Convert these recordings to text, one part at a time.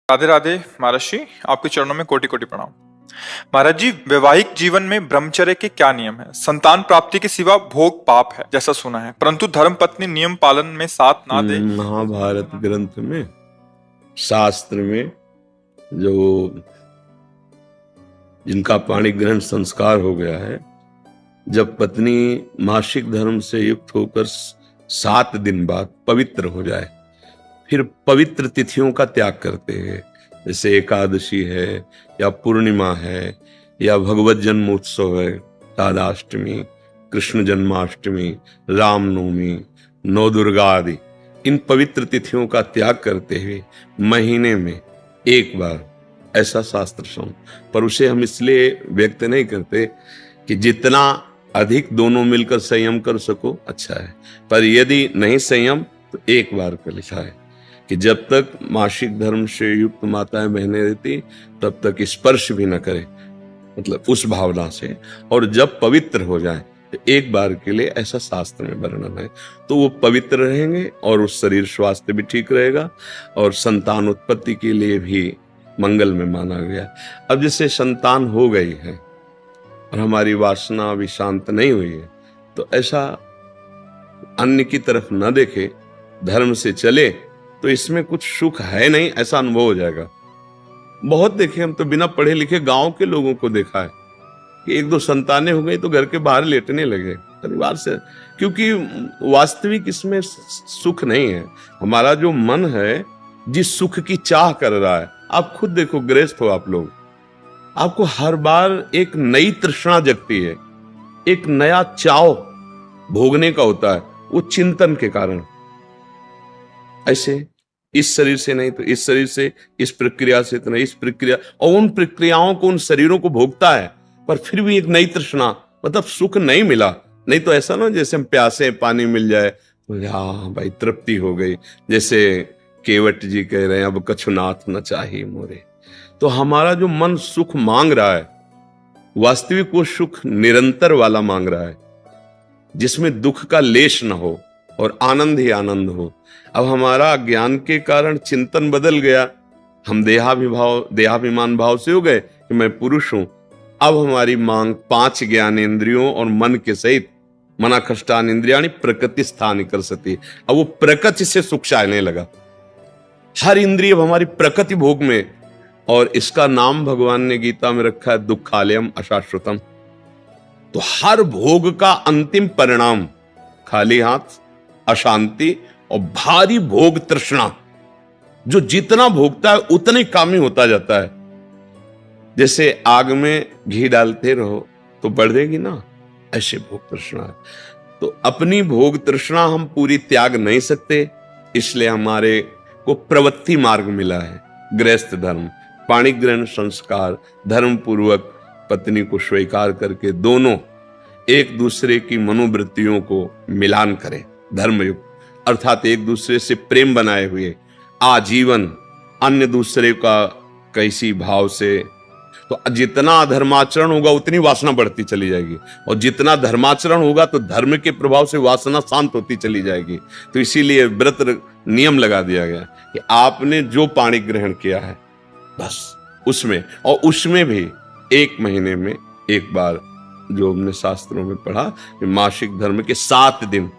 राधे राधे महाराज जी, आपके चरणों में कोटि कोटि प्रणाम। महाराज जी, वैवाहिक जीवन में ब्रह्मचर्य के क्या नियम है? संतान प्राप्ति के सिवा भोग पाप है जैसा सुना है, परंतु धर्म पत्नी नियम पालन में साथ ना दे। महाभारत ग्रंथ में, शास्त्र में जो जिनका पाणी ग्रहण संस्कार हो गया है, जब पत्नी मासिक धर्म से युक्त होकर 7 दिन बाद पवित्र हो जाए, फिर पवित्र तिथियों का त्याग करते हैं, जैसे एकादशी है या पूर्णिमा है या भगवत जन्मोत्सव है, राधाष्टमी, कृष्ण जन्माष्टमी, रामनवमी, नौ दुर्गा आदि, इन पवित्र तिथियों का त्याग करते हुए महीने में एक बार, ऐसा शास्त्र सुन। पर उसे हम इसलिए व्यक्त नहीं करते कि जितना अधिक दोनों मिलकर संयम कर सको अच्छा है, पर यदि नहीं संयम तो एक बार का लिखा है कि जब तक मासिक धर्म से युक्त माताएं बहनें रहती तब तक स्पर्श भी न करे, मतलब उस भावना से, और जब पवित्र हो जाए तो एक बार के लिए, ऐसा शास्त्र में वर्णन है, तो वो पवित्र रहेंगे और उस शरीर स्वास्थ्य भी ठीक रहेगा और संतान उत्पत्ति के लिए भी मंगल में माना गया। अब जैसे संतान हो गई है और हमारी वासना अभी शांत नहीं हुई है, तो ऐसा अन्य की तरफ न देखे, धर्म से चले, तो इसमें कुछ सुख है नहीं, ऐसा अनुभव हो जाएगा। बहुत देखे, हम तो बिना पढ़े लिखे गांव के लोगों को देखा है कि 1-2 संतानें हो गई तो घर के बाहर लेटने लगे परिवार से, क्योंकि वास्तविक इसमें सुख नहीं है। हमारा जो मन है जिस सुख की चाह कर रहा है, आप खुद देखो, गृहस्थ हो आप लोग, आपको हर बार एक नई तृष्णा जगती है, एक नया चाव भोगने का होता है, वो चिंतन के कारण। ऐसे इस शरीर से नहीं तो इस शरीर से, इस प्रक्रिया से तो नहीं इस प्रक्रिया, और उन प्रक्रियाओं को, उन शरीरों को भोगता है, पर फिर भी एक नई तृष्णा, मतलब सुख नहीं मिला। नहीं तो ऐसा ना जैसे हम प्यासे, पानी मिल जाए तो हाँ भाई तृप्ति हो गई, जैसे केवट जी कह रहे हैं, अब कछुनाथ न चाहिए मोरे। तो हमारा जो मन सुख मांग रहा है, वास्तविक वो सुख निरंतर वाला मांग रहा है, जिसमें दुख का लेश न हो और आनंद ही आनंद हो। अब हमारा ज्ञान के कारण चिंतन बदल गया, हम देहाभिमान भाव से हो गए कि मैं पुरुष हूं। अब हमारी मांग 5 ज्ञानेंद्रियों और मन के सहित, मना कष्टान इंद्रियाणि प्रकृति स्थान कर सती, अब वो प्रकृति से सुख चाहने लगा। हर इंद्रिय अब हमारी प्रकृति भोग में, और इसका नाम भगवान ने गीता में रखा है दुखालयम अशाश्वतम। तो हर भोग का अंतिम परिणाम खाली हाथ, अशांति और भारी भोग तृष्णा। जो जितना भोगता है उतने कामी होता जाता है। जैसे आग में घी डालते रहो तो बढ़ेगी ना, ऐसे भोग तृष्णा है। तो अपनी भोग तृष्णा हम पूरी त्याग नहीं सकते, इसलिए हमारे को प्रवृत्ति मार्ग मिला है, गृहस्थ धर्म, पाणी ग्रहण संस्कार, धर्म पूर्वक पत्नी को स्वीकार करके दोनों एक दूसरे की मनोवृत्तियों को मिलान करें, धर्मयुक्त, अर्थात एक दूसरे से प्रेम बनाए हुए आजीवन, अन्य दूसरे का कैसी भाव से। तो जितना अधर्माचरण होगा उतनी वासना बढ़ती चली जाएगी, और जितना धर्माचरण होगा तो धर्म के प्रभाव से वासना शांत होती चली जाएगी। तो इसीलिए व्रत नियम लगा दिया गया कि आपने जो पाणी ग्रहण किया है बस उसमें, और उसमें भी 1 महीने में एक बार, जो हमने शास्त्रों में पढ़ा कि मासिक धर्म के 7 दिन,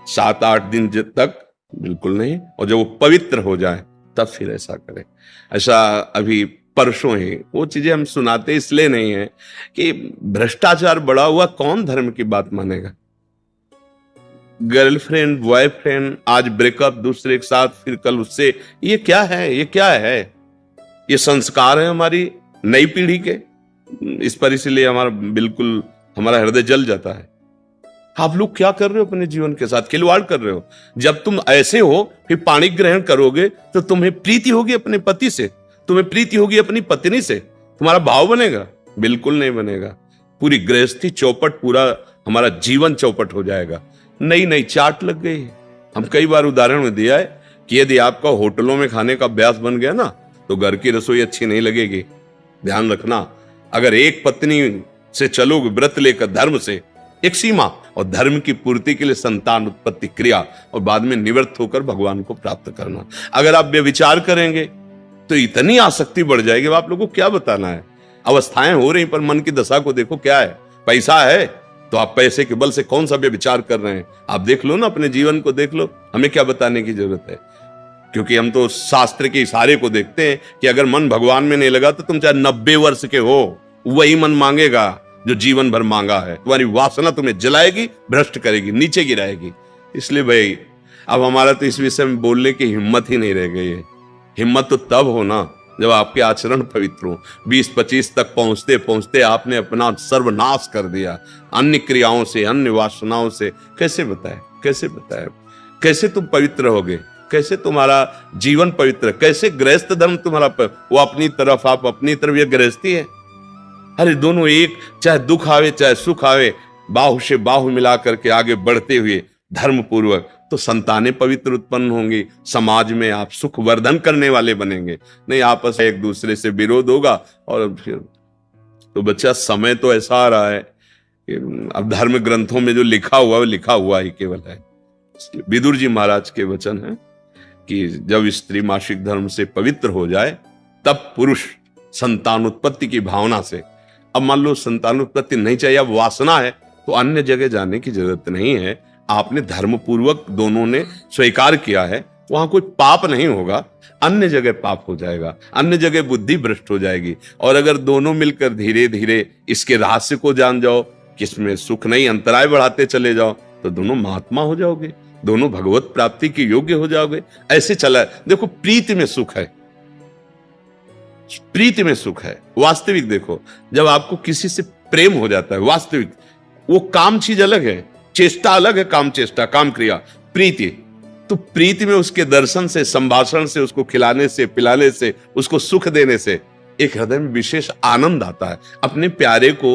7-8 दिन तक बिल्कुल नहीं, और जब वो पवित्र हो जाए तब फिर ऐसा करें। ऐसा अभी परसों ही वो चीजें हम सुनाते इसलिए नहीं है कि भ्रष्टाचार बढ़ा हुआ, कौन धर्म की बात मानेगा। गर्लफ्रेंड, बॉयफ्रेंड, आज ब्रेकअप दूसरे के साथ, फिर कल उससे, ये क्या है? ये क्या है? ये संस्कार है हमारी नई पीढ़ी के। इस पर इसलिए हमारा हृदय जल जाता है। आप लोग क्या कर रहे हो अपने जीवन के साथ? खिलवाड़ कर रहे हो। जब तुम ऐसे हो फिर पाणी ग्रहण करोगे तो तुम्हें प्रीति होगी अपने पति से, तुम्हें प्रीति होगी अपनी पत्नी से, तुम्हारा भाव बनेगा? बिल्कुल नहीं बनेगा। पूरी गृहस्थी चौपट, पूरा हमारा जीवन चौपट हो जाएगा। नई नई चाट लग गई है। हम कई बार उदाहरण में दिया है कि यदि आपका होटलों में खाने का अभ्यास बन गया ना, तो घर की रसोई अच्छी नहीं लगेगी। ध्यान रखना, अगर एक पत्नी से चलोगे व्रत लेकर धर्म से, एक सीमा, और धर्म की पूर्ति के लिए संतान उत्पत्ति क्रिया, और बाद में निवृत्त होकर भगवान को प्राप्त करना। अगर आप व्यभिचार करेंगे तो इतनी आसक्ति बढ़ जाएगी, आप लोगों को क्या बताना है। अवस्थाएं हो रही, पर मन की दशा को देखो क्या है। पैसा है तो आप पैसे के बल से कौन सा विचार कर रहे हैं, आप देख लो ना, अपने जीवन को देख लो। हमें क्या बताने की जरूरत है, क्योंकि हम तो शास्त्र के इशारे को देखते हैं कि अगर मन भगवान में नहीं लगा तो तुम चाहे 90 वर्ष के हो, वही मन मांगेगा जो जीवन भर मांगा है। तुम्हारी वासना तुम्हें जलाएगी, भ्रष्ट करेगी, नीचे गिराएगी। इसलिए भाई अब हमारा तो इस विषय में बोलने की हिम्मत ही नहीं रह गई है। हिम्मत तो तब हो ना जब आपके आचरण पवित्र हो। 20-25 तक पहुंचते पहुंचते आपने अपना सर्वनाश कर दिया अन्य क्रियाओं से, अन्य वासनाओं से। कैसे बताए, कैसे बताए, कैसे तुम पवित्र होगे, कैसे तुम्हारा जीवन पवित्र, कैसे गृहस्थ धर्म तुम्हारा वो अपनी तरफ, आप अपनी तरफ, ये गृहस्थी है। अरे दोनों एक, चाहे दुख आवे चाहे सुख आवे, बाहु से बाहु मिला करके आगे बढ़ते हुए धर्म पूर्वक, तो संतानें पवित्र उत्पन्न होंगी, समाज में आप सुख वर्धन करने वाले बनेंगे। नहीं आपस में एक दूसरे से विरोध होगा और फिर तो बच्चा समय तो ऐसा आ रहा है कि अब धर्म ग्रंथों में जो लिखा हुआ, वो लिखा हुआ ही केवल है। विदुर जी महाराज के वचन है कि जब स्त्री मासिक धर्म से पवित्र हो जाए तब पुरुष संतान उत्पत्ति की भावना से, अब मान लो संतान उत्पत्ति नहीं चाहिए, अब वासना है, तो अन्य जगह जाने की जरूरत नहीं है। आपने धर्म पूर्वक दोनों ने स्वीकार किया है, वहां कोई पाप नहीं होगा। अन्य जगह पाप हो जाएगा, अन्य जगह बुद्धि भ्रष्ट हो जाएगी। और अगर दोनों मिलकर धीरे धीरे इसके रहस्य को जान जाओ, किसमें सुख नहीं, अंतराय बढ़ाते चले जाओ, तो दोनों महात्मा हो जाओगे, दोनों भगवत प्राप्ति के योग्य हो जाओगे। ऐसे चला है। देखो प्रीति में सुख है, प्रीति में सुख है। वास्तविक देखो, जब आपको किसी से प्रेम हो जाता है वास्तविक, वो काम चीज अलग है, चेष्टा अलग है, काम चेष्टा, काम क्रिया, प्रीति। तो प्रीति में उसके दर्शन से, संभाषण से, उसको खिलाने से, पिलाने से, उसको सुख देने से एक हृदय में विशेष आनंद आता है। अपने प्यारे को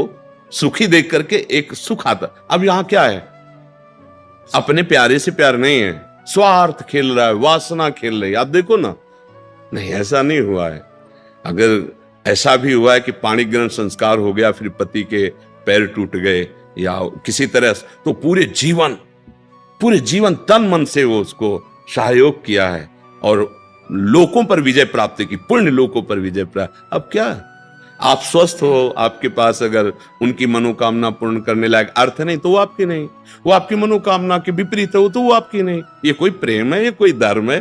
सुखी देख करके एक सुख आता। अब यहां क्या है, अपने प्यारे से प्यार नहीं है, स्वार्थ खेल रहा है, वासना खेल रही है। आप देखो ना, नहीं ऐसा नहीं हुआ है। अगर ऐसा भी हुआ है कि पाणी ग्रहण संस्कार हो गया, फिर पति के पैर टूट गए या किसी तरह, तो पूरे जीवन तन मन से वो उसको सहयोग किया है और लोकों पर विजय प्राप्त की, पुण्य लोकों पर विजय प्राप्त। अब क्या आप स्वस्थ हो, आपके पास अगर उनकी मनोकामना पूर्ण करने लायक अर्थ नहीं तो वो आपकी नहीं, वो आपकी मनोकामना के विपरीत हो तो वो आपकी नहीं। ये कोई प्रेम है, ये कोई धर्म है,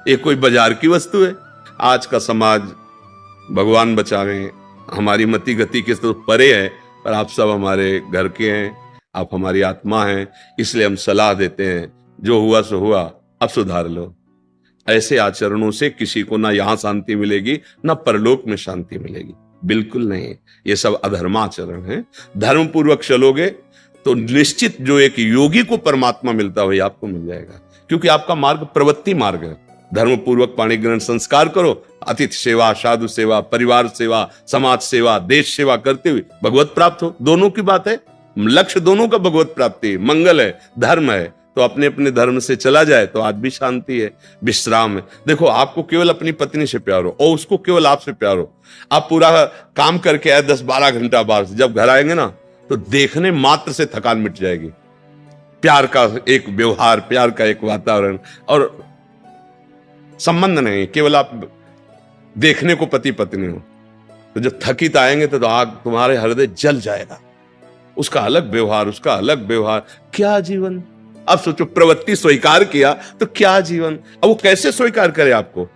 ये कोई बाजार की वस्तु है। आज का समाज भगवान बचावे, हमारी मति गति के तो परे है, पर आप सब हमारे घर के हैं, आप हमारी आत्मा हैं, इसलिए हम सलाह देते हैं, जो हुआ सो हुआ, अब सुधार लो। ऐसे आचरणों से किसी को ना यहां शांति मिलेगी ना परलोक में शांति मिलेगी, बिल्कुल नहीं। ये सब अधर्माचरण है। धर्म पूर्वक चलोगे तो निश्चित जो एक योगी को परमात्मा मिलता हो आपको मिल जाएगा, क्योंकि आपका मार्ग प्रवृत्ति मार्ग है। धर्म पूर्वक पाणी ग्रहण संस्कार करो, अतिथि सेवा, साधु सेवा, परिवार सेवा, समाज सेवा, देश सेवा करते हुए भगवत प्राप्त हो। दोनों की बात है, लक्ष्य दोनों का भगवत प्राप्ति, मंगल है, धर्म है। तो अपने अपने धर्म से चला जाए तो आज भी शांति है, विश्राम है। देखो आपको केवल अपनी पत्नी से प्यार हो और उसको केवल आपसे प्यार हो। आप पूरा काम करके आए 10-12 घंटा बाहर से, जब घर आएंगे ना तो देखने मात्र से थकान मिट जाएगी। प्यार का एक व्यवहार, प्यार का एक वातावरण और संबंध नहीं, केवल आप देखने को पति पत्नी हो। तो जब थकित आएंगे तो आग तुम्हारे हृदय जल जाएगा। उसका अलग व्यवहार, उसका अलग व्यवहार, क्या जीवन। अब सोचो प्रवृत्ति स्वीकार किया तो क्या जीवन। अब वो कैसे स्वीकार करे आपको,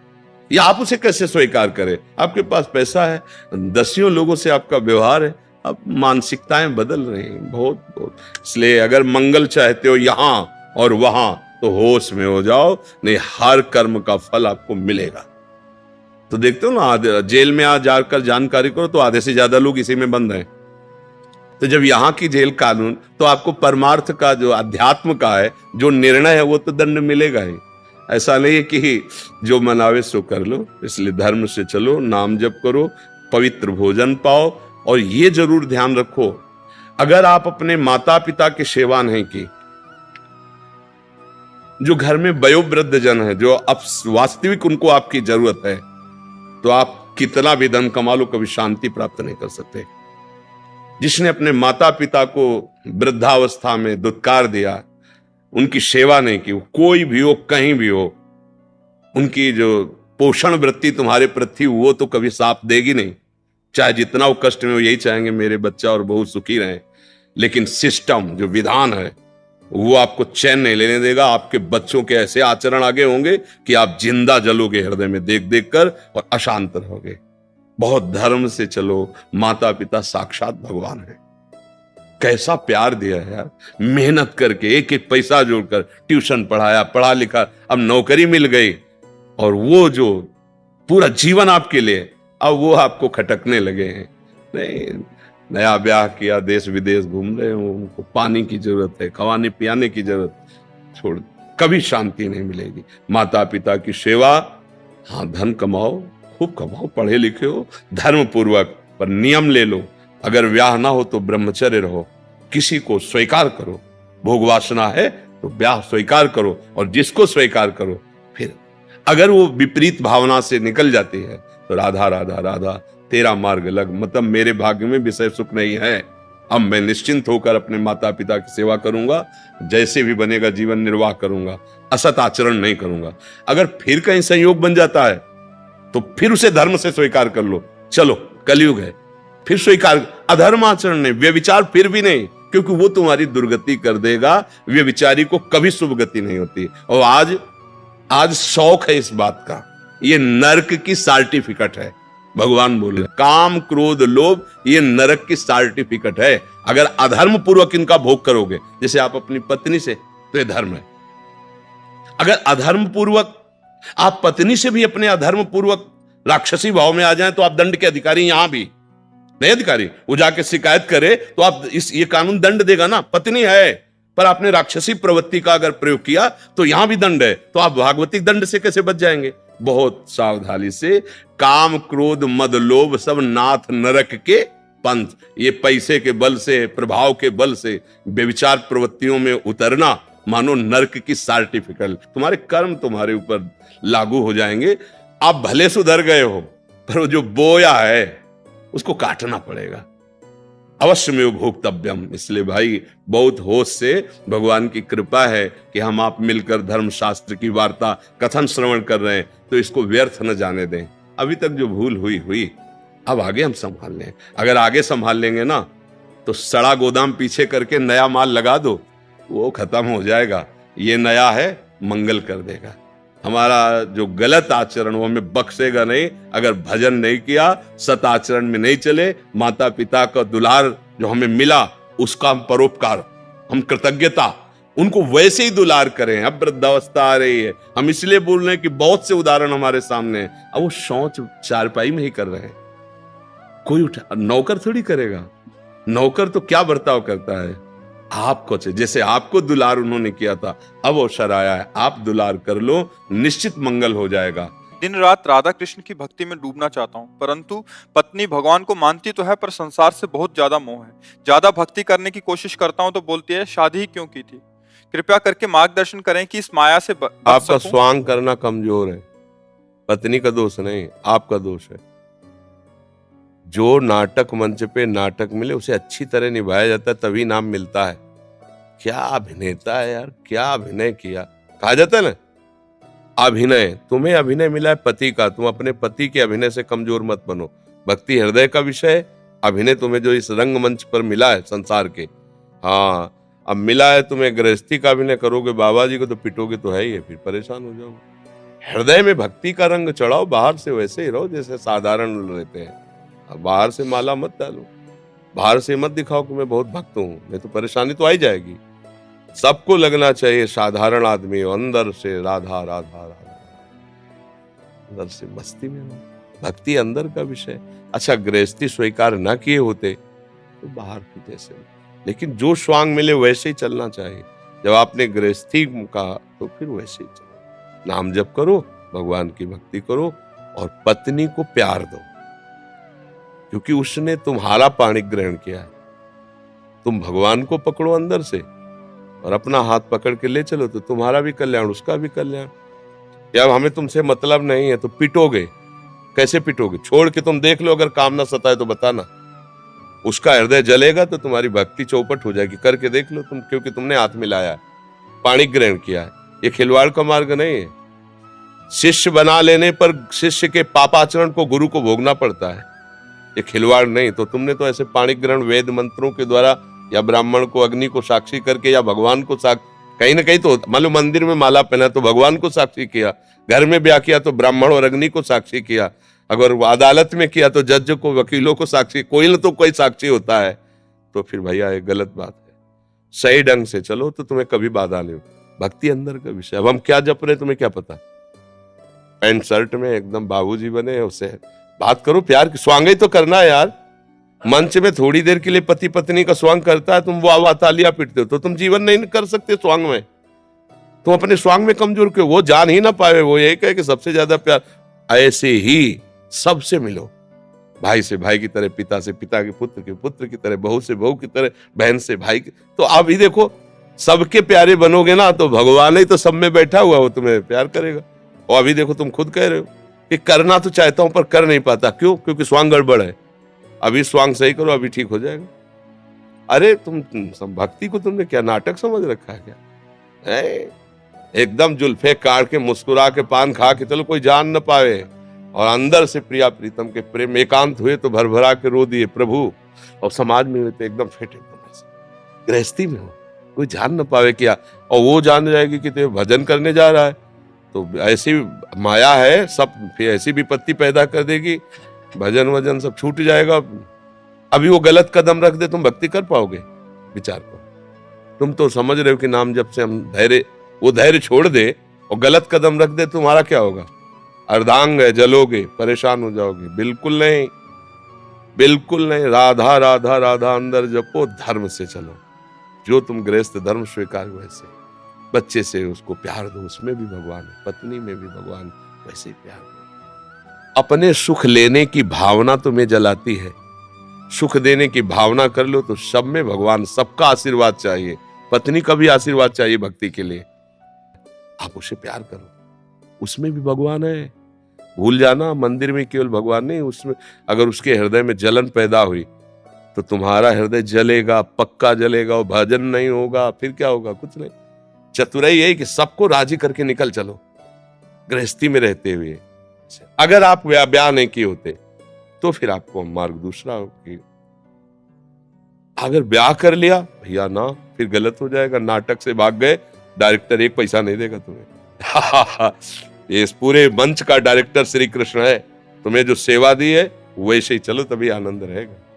या आप उसे कैसे स्वीकार करें। आपके पास पैसा है, दसियों लोगों से आपका व्यवहार है, अब मानसिकताएं बदल रही हैं बहुत बहुत। इसलिए अगर मंगल चाहते हो यहां और वहां तो होश में हो जाओ, नहीं हर कर्म का फल आपको मिलेगा। तो देखते हो ना, जेल में आज जाकर जानकारी करो तो आधे से ज्यादा लोग इसी में बंद हैं। तो जब यहाँ की जेल कानून, तो आपको परमार्थ का जो अध्यात्म का है जो निर्णय है वो तो दंड मिलेगा ही। ऐसा नहीं है कि जो मनावे सो कर लो। इसलिए धर्म से चलो, नाम जप करो, पवित्र भोजन पाओ। और ये जरूर ध्यान रखो, अगर आप अपने माता पिता की सेवा नहीं की, जो घर में वयोवृद्ध जन है, जो अब वास्तविक उनको आपकी जरूरत है, तो आप कितना भी धन कमा लो कभी शांति प्राप्त नहीं कर सकते। जिसने अपने माता पिता को वृद्धावस्था में दुत्कार दिया, उनकी सेवा नहीं की, कोई भी हो, कहीं भी हो, उनकी जो पोषण वृत्ति तुम्हारे प्रति वो तो कभी साथ देगी नहीं। चाहे जितना वो कष्ट में, वो यही चाहेंगे मेरे बच्चा और बहू सुखी रहें, लेकिन सिस्टम जो विधान है वो आपको चैन नहीं लेने देगा। आपके बच्चों के ऐसे आचरण आगे होंगे कि आप जिंदा जलोगे हृदय में देख देख कर और अशांत रहोगे। बहुत धर्म से चलो, माता पिता साक्षात भगवान है। कैसा प्यार दिया है यार, मेहनत करके एक एक पैसा जोड़कर ट्यूशन पढ़ाया, पढ़ा लिखा, अब नौकरी मिल गई, और वो जो पूरा जीवन आपके लिए, अब वो आपको खटकने लगे हैं। नहीं, नया ब्याह किया, देश विदेश घूम रहे हो, उनको पानी की जरूरत है, खवाने पियाने की जरूरत, छोड़, कभी शांति नहीं मिलेगी। माता पिता की सेवा, हाँ धन कमाओ, खूब कमाओ, पढ़े लिखे हो, धर्म पूर्वक, पर नियम ले लो। अगर ब्याह ना हो तो ब्रह्मचर्य रहो, किसी को स्वीकार करो। भोग वासना है तो ब्याह स्वीकार करो, और जिसको स्वीकार करो, फिर अगर वो विपरीत भावना से निकल जाती है तो राधा राधा राधा तेरा मार्ग लग, मतलब मेरे भाग्य में विषय सुख नहीं है, अब मैं निश्चिंत होकर अपने माता पिता की सेवा करूंगा, जैसे भी बनेगा जीवन निर्वाह करूंगा, असत आचरण नहीं करूंगा। अगर फिर कहीं संयोग बन जाता है तो फिर उसे धर्म से स्वीकार कर लो। चलो कलयुग है, फिर स्वीकार, अधर्म आचरण नहीं, व्यभिचार फिर भी नहीं, क्योंकि वो तुम्हारी दुर्गति कर देगा। व्यभिचारी को कभी शुभ गति नहीं होती। और आज शौक है इस बात का, ये नरक की सर्टिफिकेट है। भगवान बोले काम क्रोध लोभ ये नरक की सर्टिफिकेट है। अगर अधर्म पूर्वक इनका भोग करोगे, जैसे आप अपनी पत्नी से, तो ये धर्म है। अगर अधर्म पूर्वक आप पत्नी से भी अपने अधर्म पूर्वक राक्षसी भाव में आ जाएं, तो आप दंड के अधिकारी, यहां भी नहीं अधिकारी, वो जाके शिकायत करे तो आप ये कानून दंड देगा ना। पत्नी है पर आपने राक्षसी प्रवृत्ति का अगर प्रयोग किया तो यहां भी दंड है, तो आप भागवतिक दंड से कैसे बच जाएंगे? बहुत सावधानी से। काम क्रोध मद लोभ सब नाथ नरक के पंथ, ये पैसे के बल से, प्रभाव के बल से व्यभिचार प्रवृत्तियों में उतरना मानो नरक की सर्टिफिकेट। तुम्हारे कर्म तुम्हारे ऊपर लागू हो जाएंगे। आप भले सुधर गए हो, पर वो जो बोया है उसको काटना पड़ेगा। अवश्य में भोक्तव्यम। इसलिए भाई बहुत होश से, भगवान की कृपा है कि हम आप मिलकर धर्म शास्त्र की वार्ता कथन श्रवण कर रहे हैं, तो इसको व्यर्थ न जाने दें। अभी तक जो भूल हुई, अब आगे हम संभाल लें। अगर आगे संभाल लेंगे ना, तो सड़ा गोदाम पीछे करके नया माल लगा दो, वो खत्म हो जाएगा। ये नया है, मंगल कर देगा। हमारा जो गलत आचरण वो हमें बख्शेगा नहीं। अगर भजन नहीं किया, सत आचरण में नहीं चले, माता पिता का दुलार जो हमें मिला उसका हम परोपकार, हम कृतज्ञता, उनको वैसे ही दुलार करें। अब वृद्धावस्था आ रही है, हम इसलिए बोल रहे हैं कि बहुत से उदाहरण हमारे सामने हैं। अब वो शौच चारपाई में ही कर रहे हैं, कोई उठा, नौकर थोड़ी करेगा। नौकर तो क्या बर्ताव करता है, आपको जैसे आपको दुलार उन्होंने किया था, अब अवसर आया है, आप दुलार कर लो, निश्चित मंगल हो जाएगा। दिन रात राधा कृष्ण की भक्ति में डूबना चाहता हूँ, परंतु पत्नी भगवान को मानती तो है पर संसार से बहुत ज्यादा मोह है। ज्यादा भक्ति करने की कोशिश करता हूँ तो बोलती है शादी ही क्यों की थी। कृपया करके मार्गदर्शन करें कि इस माया से बच आपका सकूं। स्वांग करना कमजोर है, पत्नी का दोष नहीं, आपका दोष है। जो नाटक मंच पे नाटक मिले उसे अच्छी तरह निभाया जाता है, तभी नाम मिलता है। क्या अभिनेता है यार, क्या अभिनय किया। कहा जाता है ना, अभिनय, तुम्हें अभिनय मिला है पति का, तुम अपने पति के अभिनय से कमजोर मत बनो। भक्ति हृदय का विषय है, अभिनय तुम्हें जो इस रंगमंच पर मिला है संसार के, हाँ अब मिला है तुम्हें गृहस्थी का अभिनय करोगे, बाबा जी को तो पिटोगे तो है ही है, फिर परेशान हो जाओगे। हृदय में भक्ति का रंग चढ़ाओ, बाहर से वैसे ही रहो जैसे साधारण रहते हैं। अब बाहर से माला मत डालो, बाहर से मत दिखाओ कि मैं बहुत भक्त हूं, नहीं तो परेशानी तो आ ही जाएगी। सबको लगना चाहिए साधारण आदमी हो, अंदर से राधा राधा राधा, अंदर से मस्ती में हो। भक्ति अंदर का विषय। अच्छा गृहस्थी स्वीकार ना किए होते तो बाहर की जैसे, लेकिन जो स्वांग मिले वैसे ही चलना चाहिए। जब आपने गृहस्थी कहा तो फिर वैसे ही चलो, नाम जप करो, भगवान की भक्ति करो और पत्नी को प्यार दो, क्योंकि उसने तुम्हारा पाणी ग्रहण किया है। तुम भगवान को पकड़ो अंदर से और अपना हाथ पकड़ के ले चलो, तो तुम्हारा भी कल्याण, उसका भी कल्याण। या हमें तुमसे मतलब नहीं है तो पिटोगे, कैसे पिटोगे? छोड़ के तुम देख लो, अगर काम ना सताए तो बताना। उसका हृदय जलेगा तो तुम्हारी भक्ति चौपट हो जाएगी। करके देख लो तुम, क्योंकि तुमने हाथ मिलाया, पाणी ग्रहण किया है। ये खिलवाड़ का मार्ग नहीं है। शिष्य बना लेने पर शिष्य के पापाचरण को गुरु को भोगना पड़ता है, ये खिलवाड़ नहीं। तो तुमने तो ऐसे पाणिग्रहण वेद मंत्रों के द्वारा या ब्राह्मण को अग्नि को साक्षी करके या भगवान को साक्षी, कहीं ना कहीं तो मान लो मंदिर में माला पहना तो भगवान को साक्षी किया, घर में ब्याह किया तो ब्राह्मण और अग्नि को साक्षी किया, अगर अदालत में किया तो जज को वकीलों को साक्षी, कोई ना तो कोई साक्षी होता है। तो फिर भैया ये गलत बात है। सही ढंग से चलो तो तुम्हें कभी बाधा नहीं। भक्ति अंदर का विषय। अब हम क्या जप रहे तुम्हें क्या पता? पैंट शर्ट में एकदम बाबूजी बने, उससे बात करो प्यार की। स्वांग तो करना है यार। मंच में थोड़ी देर के लिए पति पत्नी का स्वांग करता है, तुम वो तालियां पीटते हो, तो तुम जीवन नहीं कर सकते स्वांग में। तुम अपने स्वांग में कमजोर क्यों? वो जान ही ना पाए। वो यही कहे कि सबसे ज्यादा प्यार। ऐसे ही सबसे मिलो, भाई से भाई की तरह, पिता से पिता के पुत्र की तरह, बहू से बहू की तरह, बहन से भाई की। तो आप ही देखो, सबके प्यारे बनोगे ना तो भगवान ही तो सब में बैठा हुआ, वो तुम्हें प्यार करेगा। और अभी देखो तुम खुद कह रहे हो कि करना तो चाहता हूं पर कर नहीं पाता। क्यों? क्योंकि स्वांग गड़बड़ है। अभी स्वांग सही करो, अभी ठीक हो जाएगा। अरे तुम भक्ति को तुमने क्या नाटक समझ रखा है क्या? एकदम जुल्फे काट के मुस्कुरा के पान खा के चलो, कोई जान न पावे, और अंदर से प्रिया प्रीतम के प्रेम एकांत हुए तो भरभरा के रो दिए प्रभु, और समाज में हुए तो एकदम फिट, एकदम ऐसे। गृहस्थी में हो कोई जान न पावे क्या, और वो जान जाएगी कि तो भजन करने जा रहा है, तो ऐसी माया है सब, फिर ऐसी विपत्ति पैदा कर देगी, भजन वजन सब छूट जाएगा। अभी वो गलत कदम रख दे, तुम भक्ति कर पाओगे? विचार करो। तुम तो समझ रहे हो कि नाम जब से हम धैर्य, वो धैर्य छोड़ दे और गलत कदम रख दे, तुम्हारा क्या होगा? अर्धांग है, जलोगे, परेशान हो जाओगे। बिल्कुल नहीं, बिल्कुल नहीं। राधा राधा राधा अंदर जपो, धर्म से चलो। जो तुम गृहस्थ धर्म स्वीकार वैसे, बच्चे से उसको प्यार दो, उसमें भी भगवान है, पत्नी में भी भगवान, वैसे ही प्यार दो। अपने सुख लेने की भावना तुम्हें जलाती है, सुख देने की भावना कर लो तो सब में भगवान, सबका आशीर्वाद चाहिए। पत्नी का भी आशीर्वाद चाहिए भक्ति के लिए। आप उसे प्यार करो, उसमें भी भगवान है। भूल जाना मंदिर में केवल भगवान नहीं, उसमें अगर उसके हृदय में जलन पैदा हुई तो तुम्हारा हृदय जलेगा, पक्का जलेगा, और भजन नहीं होगा। फिर क्या होगा? कुछ नहीं। चतुराई यही कि सबको राजी करके निकल चलो गृहस्थी में रहते हुए। अगर आप ब्याह नहीं किए होते तो फिर आपको मार्ग दूसरा हो कि अगर ब्याह कर लिया भैया ना, फिर गलत हो जाएगा। नाटक से भाग गए, डायरेक्टर एक पैसा नहीं देगा तुम्हें। ये इस पूरे मंच का डायरेक्टर श्री कृष्ण है। तुम्हें जो सेवा दी है वैसे ही चलो, तभी आनंद रहेगा।